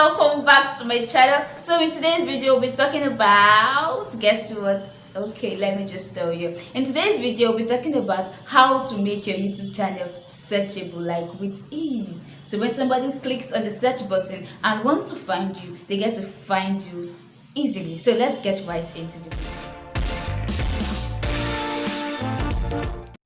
welcome back to my channel. So in today's video we'll be talking about, guess what? Okay, let me just tell you. In today's video we'll be talking about how to make your YouTube channel searchable, like with ease. So when somebody clicks on the search button and wants to find you, they get to find you easily. So let's get right into the video.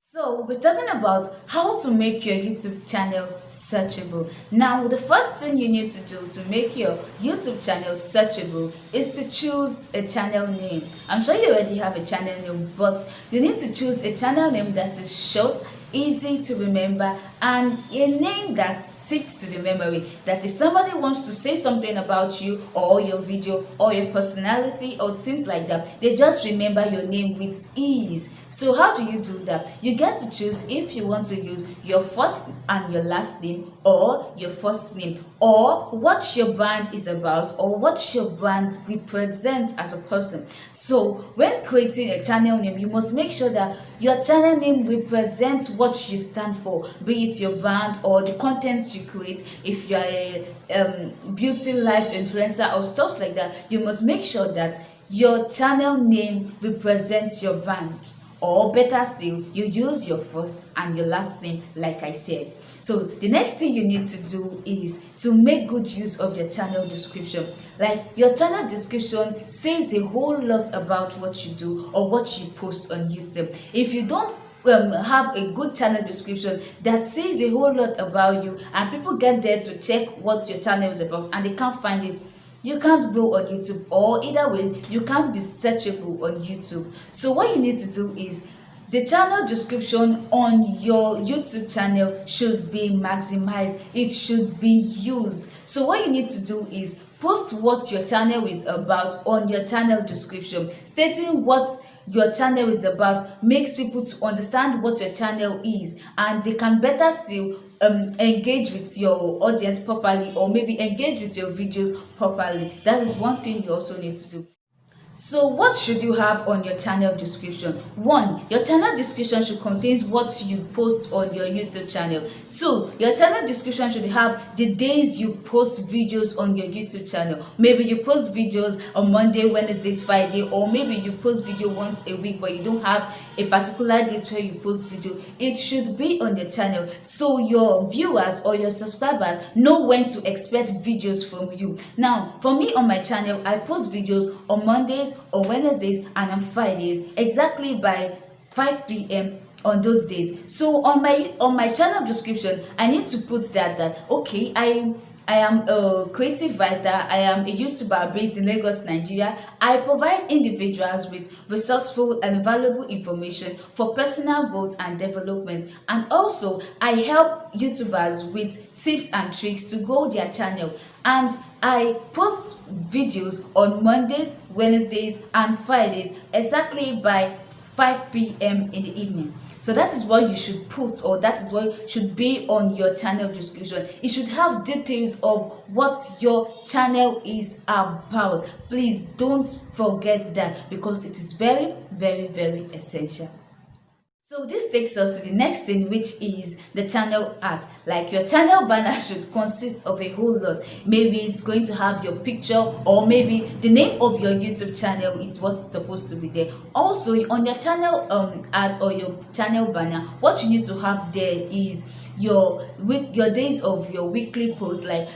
So we're talking about how to make your YouTube channel searchable. Now, the first thing you need to do to make your YouTube channel searchable is to choose a channel name. I'm sure you already have a channel name, but you need to choose a channel name that is short, easy to remember, and a name that sticks to the memory, that if somebody wants to say something about you or your video or your personality or things like that, they just remember your name with ease. So how do you do that? You get to choose if you want to use your first and your last name, or your first name, or what your brand is about, or what your brand represents as a person. So when creating a channel name, you must make sure that your channel name represents what you stand for, be it your brand or the content you create. If you are a beauty life influencer or stuff like that, you must make sure that your channel name represents your brand. Or better still, you use your first and your last name, like I said. So the next thing you need to do is to make good use of your channel description. Like, your channel description says a whole lot about what you do or what you post on YouTube. If you don't have a good channel description that says a whole lot about you, and people get there to check what your channel is about and they can't find it, you can't grow on YouTube, or either ways you can't be searchable on YouTube. So what you need to do is, the channel description on your YouTube channel should be maximized. It should be used. So what you need to do is post what your channel is about on your channel description. Stating what your channel is about makes people to understand what your channel is, and they can better still engage with your audience properly, or maybe engage with your videos properly. That is one thing you also need to do. So what should you have on your channel description? 1, your channel description should contain what you post on your YouTube channel. 2, your channel description should have the days you post videos on your YouTube channel. Maybe you post videos on Monday, Wednesdays, Friday, or maybe you post video once a week, but you don't have a particular date where you post video. It should be on the channel, so your viewers or your subscribers know when to expect videos from you. Now, for me on my channel, I post videos on Mondays, on Wednesdays, and on Fridays, exactly by 5 p.m. on those days. So on my channel description, I need to put that okay, I am a creative writer, I am a YouTuber based in Lagos, Nigeria. I provide individuals with resourceful and valuable information for personal growth and development, and also I help YouTubers with tips and tricks to grow their channel. And I post videos on Mondays, Wednesdays, and Fridays exactly by 5 p.m. in the evening. So that is what you should put, or that is what should be on your channel description. It should have details of what your channel is about. Please don't forget that, because it is very, very, very essential. So this takes us to the next thing, which is the channel art. Like, your channel banner should consist of a whole lot. Maybe it's going to have your picture, or maybe the name of your YouTube channel is what's supposed to be there. Also, on your channel art or your channel banner, what you need to have there is your days of your weekly post, like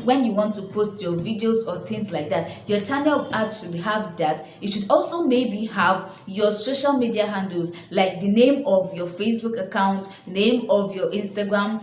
when you want to post your videos or things like that. Your channel art should have that. It should also maybe have your social media handles, like the name of your Facebook account, the name of your Instagram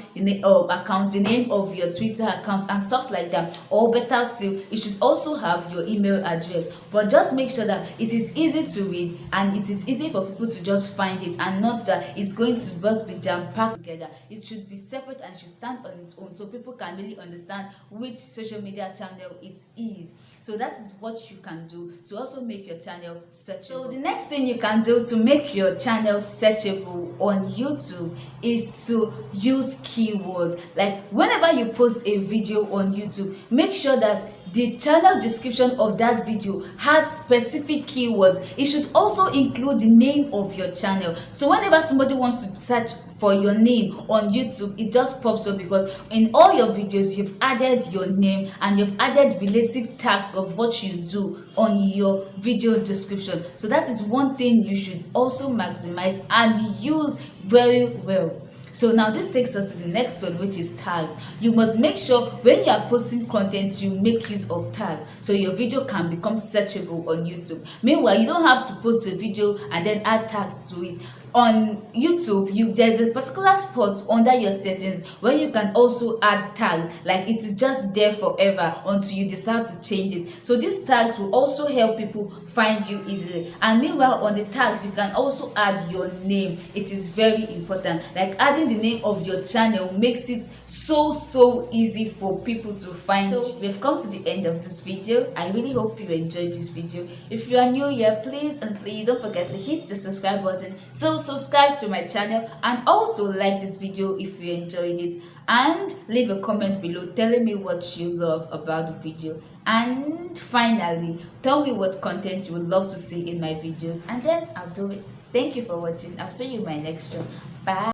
account, the name of your Twitter account, and stuff like that. Or better still, it should also have your email address. But just make sure that it is easy to read and it is easy for people to just find it, and not that it's going to just be jam-packed together. It should be separate and should stand on its own, so people can really understand which social media channel it is. So that is what you can do to also make your channel searchable. So the next thing you can do to make your channel searchable on YouTube is to use keywords. Like, whenever you post a video on YouTube, make sure that the channel description of that video has specific keywords. It should also include the name of your channel. So whenever somebody wants to search for your name on YouTube, it just pops up because in all your videos you've added your name and you've added relative tags of what you do on your video description. So that is one thing you should also maximize and use very well. So now this takes us to the next one, which is tags. You must make sure when you are posting content, you make use of tags so your video can become searchable on YouTube. Meanwhile, you don't have to post a video and then add tags to it. On YouTube, there's a particular spot under your settings where you can also add tags, like it is just there forever until you decide to change it. So these tags will also help people find you easily. And meanwhile, on the tags you can also add your name. It is very important. Like adding the name of your channel makes it so easy for people to find you. We've come to the end of this video. I really hope you enjoyed this video. If you are new here, please don't forget to hit the subscribe button. So subscribe to my channel and also like this video if you enjoyed it, and leave a comment below telling me what you love about the video. And finally, tell me what content you would love to see in my videos, and then I'll do it. Thank you for watching. I'll see you in my next one. Bye.